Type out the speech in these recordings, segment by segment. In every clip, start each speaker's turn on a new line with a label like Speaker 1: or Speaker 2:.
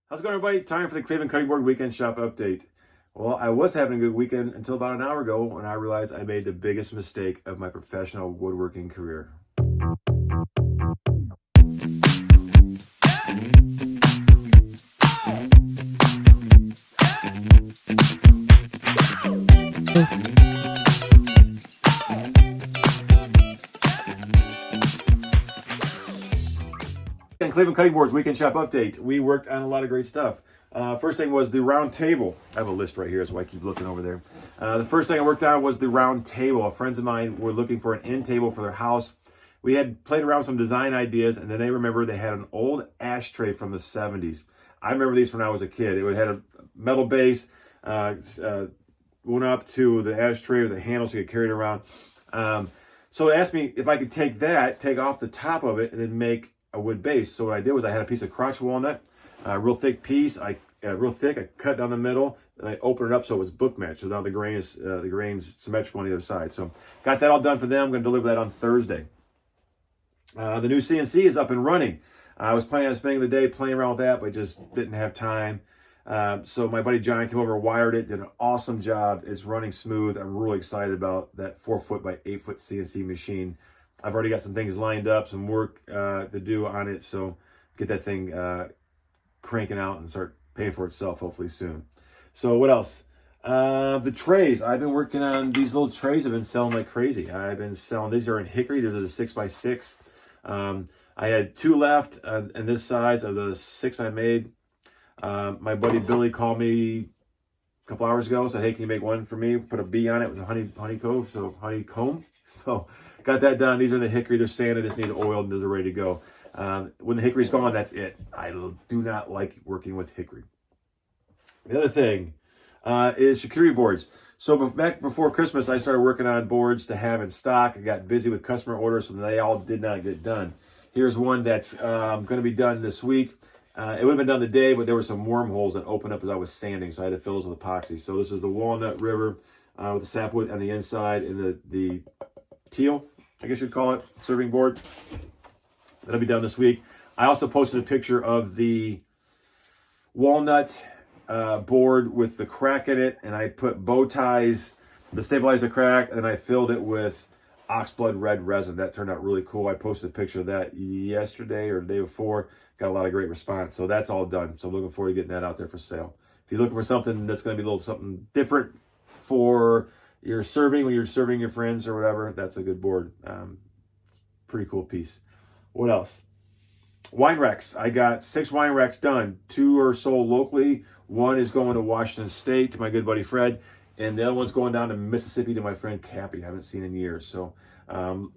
Speaker 1: How's it going, everybody? Time for the Cleveland Cutting Board Weekend Shop Update. Well, I was having a good weekend until about an hour ago when I realized I made the biggest mistake of my professional woodworking career. And Cleveland Cutting Boards Weekend Shop Update. We worked on a lot of great stuff. First thing was the round table. I have a list right here, so I keep looking over there. The first thing I worked on was the round table. Friends of mine were looking for an end table for their house. We had played around with some design ideas, and then they remembered they had an old ashtray from the 70s. I remember these when I was a kid. It had a metal base, went up to the ashtray with a handle so you could carry it around. So they asked me if I could take off the top of it, and then make a wood base. So what I did was I had a piece of crotch walnut, a real thick piece. I cut down the middle, and I opened it up so it was book matched. So now the grain's symmetrical on the other side. So got that all done for them. I'm going to deliver that on Thursday. The new CNC is up and running. I was planning on spending the day playing around with that, but just didn't have time. So my buddy John came over, wired it, did an awesome job. It's running smooth. I'm really excited about that 4-foot by 8-foot CNC machine. I've already got some things lined up, some work to do on it. So get that thing cranking out and start paying for itself hopefully soon. So what else? The trays. I've been working on these little trays. I've been selling like crazy. I've been selling, these are in hickory. They're the 6x6. I had 2 left in this size of the 6 I made. My buddy Billy called me a couple hours ago, said, hey, can you make one for me? Put a bee on it with a honeycomb. So got that done. These are the hickory. They're sanded. Just need oiled and they're ready to go. When the hickory's gone, that's it. I do not like working with hickory. The other thing is charcuterie boards. So back before Christmas, I started working on boards to have in stock. I got busy with customer orders, so they all did not get done. Here's one that's going to be done this week. It would have been done today, but there were some wormholes that opened up as I was sanding, so I had to fill those with epoxy. So this is the walnut river with the sapwood on the inside and the teal, I guess you'd call it, serving board. That'll be done this week. I also posted a picture of the walnut board with the crack in it, and I put bow ties to stabilize the crack, and I filled it with oxblood red resin. That turned out really cool. I posted a picture of that yesterday or the day before. Got a lot of great response. So that's all done. So I'm looking forward to getting that out there for sale. If you're looking for something that's going to be a little something different for your serving, when you're serving your friends or whatever, that's a good board. Pretty cool piece. What else? Wine racks. I got 6 wine racks done. 2 are sold locally. 1 is going to Washington State to my good buddy Fred. And the other one's going down to Mississippi to my friend Cappy. I haven't seen in years. So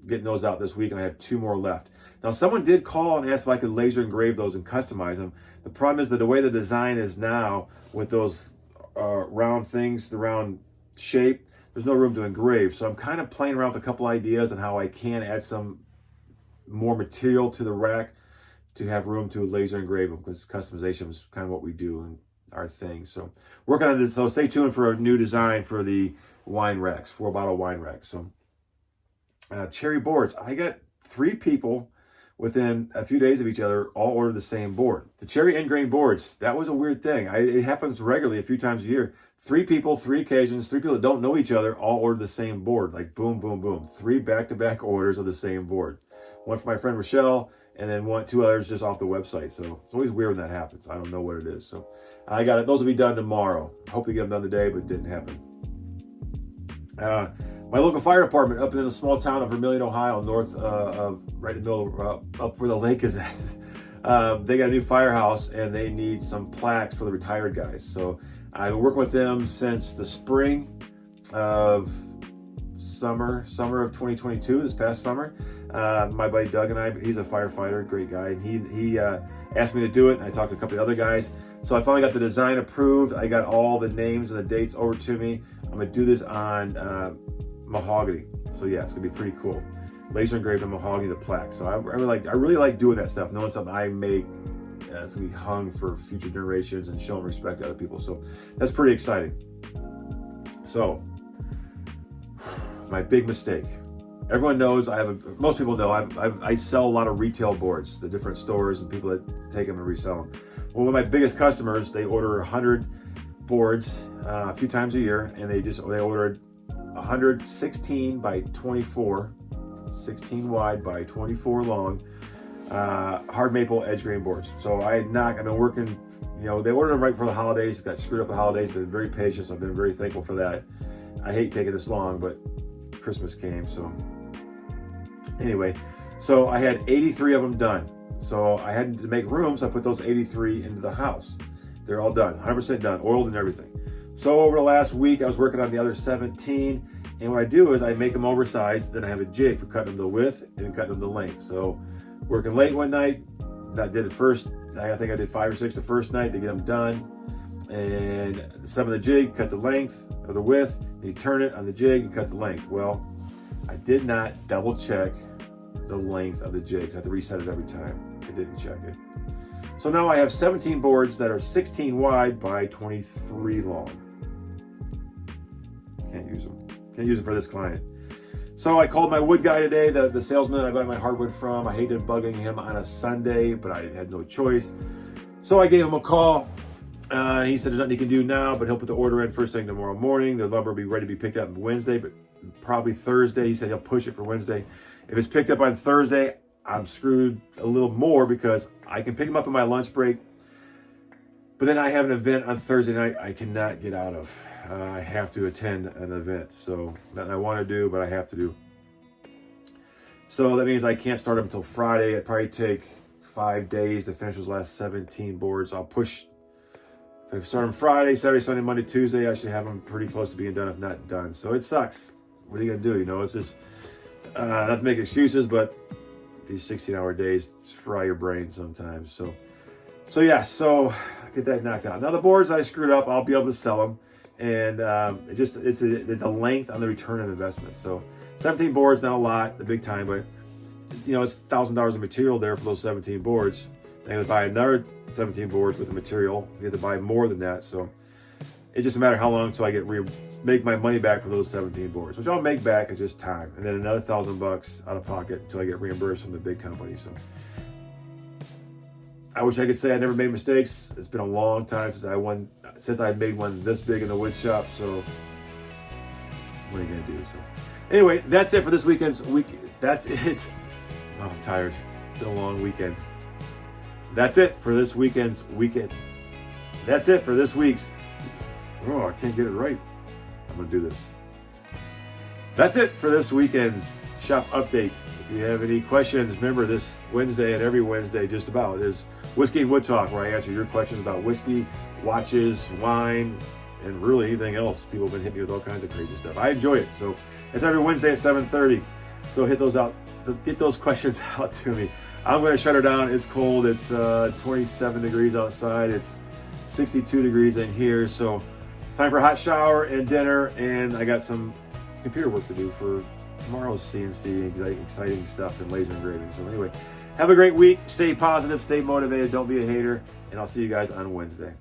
Speaker 1: getting those out this week, and I have 2 more left. Now, someone did call and ask if I could laser engrave those and customize them. The problem is that the way the design is now with those round things, the round shape, there's no room to engrave. So I'm kind of playing around with a couple ideas on how I can add some more material to the rack to have room to laser engrave them, because customization is kind of what we do and our thing. So working on this. So stay tuned for a new design for the wine racks, 4-bottle wine racks. So cherry boards. I got 3 people within a few days of each other all ordered the same board. The cherry end grain boards, that was a weird thing. It happens regularly a few times a year. 3 people, 3 occasions, 3 people that don't know each other all ordered the same board. Like boom, boom, boom. 3 back-to-back orders of the same board. One for my friend Rochelle, and then 2 others just off the website. So it's always weird when that happens. I don't know what it is. So I got it. Those will be done tomorrow. Hope to get them done today, but it didn't happen. My local fire department up in the small town of Vermilion, Ohio, north of right in the middle, up where the lake is at. They got a new firehouse and they need some plaques for the retired guys. So I've been working with them since the spring of summer of 2022, this past summer. My buddy Doug and I, he's a firefighter, great guy, and he asked me to do it, and I talked to a couple of other guys. So I finally got the design approved. I got all the names and the dates over to me. I'm gonna do this on mahogany. So yeah, it's gonna be pretty cool. Laser engraved on mahogany, the plaque. So I really like doing that stuff, knowing something I make it's gonna be hung for future generations and showing respect to other people. So that's pretty exciting. So my big mistake. everyone knows most people know I sell a lot of retail boards, the different stores and people that take them and resell them. Well, one of my biggest customers, they order 100 boards a few times a year, and they ordered 116 by 24, 16 wide by 24 long, hard maple edge grain boards. So I've been working, they ordered them right before the holidays, got screwed up the holidays, been very patient, so I've been very thankful for that. I hate taking this long, but Christmas came, so anyway, so I had 83 of them done. So I had to make room, so I put those 83 into the house. They're all done, 100% done, oiled and everything. So over the last week, I was working on the other 17, and what I do is I make them oversized, then I have a jig for cutting them to width and cutting them to length. So working late one night, I think I did 5 or 6 the first night to get them done. And some of the jig, cut the length or the width, and you turn it on the jig and cut the length. Well, I did not double check the length of the jigs. I have to reset it every time. I didn't check it. So now I have 17 boards that are 16 wide by 23 long. Can't use them for this client. So I called my wood guy today, the salesman I buy my hardwood from. I hated bugging him on a Sunday, but I had no choice. So I gave him a call. He said there's nothing he can do now, but he'll put the order in first thing tomorrow morning. The lumber will be ready to be picked up Wednesday, but probably Thursday. He said he'll push it for Wednesday. If it's picked up on Thursday, I'm screwed a little more because I can pick them up in my lunch break, but then I have an event on Thursday night I cannot get out of. I have to attend an event, so that I want to do, but I have to do. So that means I can't start them until Friday. It'd probably take 5 days to finish those last 17 boards. I'll push. If I start them Friday, Saturday, Sunday, Monday, Tuesday, I should have them pretty close to being done, if not done. So it sucks. What are you gonna do? It's just not to make excuses, but these 16-hour days fry your brain sometimes. So get that knocked out. Now the boards I screwed up, I'll be able to sell them, and it's the length on the return of investment. So 17 boards, not a lot, the big time, but it's $1,000 of material there for those 17 boards. I have to buy another 17 boards with the material. You have to buy more than that. So it just a matter how long until I make my money back for those 17 boards, which I'll make back. It's just time, and then another $1,000 out of pocket until I get reimbursed from the big company. So I wish I could say I never made mistakes. It's been a long time since I made one this big in the wood shop. So what are you gonna do? So anyway, that's it for this weekend's week. That's it. Oh, I'm tired. It's been a long weekend. That's it for this weekend's weekend. That's it for this week's. Oh, I can't get it right. I'm gonna do this. That's it for this weekend's shop update. If you have any questions, remember this Wednesday and every Wednesday just about is Whiskey and Wood Talk, where I answer your questions about whiskey, watches, wine, and really anything else. People have been hitting me with all kinds of crazy stuff. I enjoy it. So it's every Wednesday at 7:30. So hit those out. Get those questions out to me. I'm going to shut her down. It's cold. It's 27 degrees outside. It's 62 degrees in here. So time for a hot shower and dinner. And I got some computer work to do for tomorrow's CNC, exciting stuff and laser engraving. So anyway, have a great week. Stay positive. Stay motivated. Don't be a hater. And I'll see you guys on Wednesday.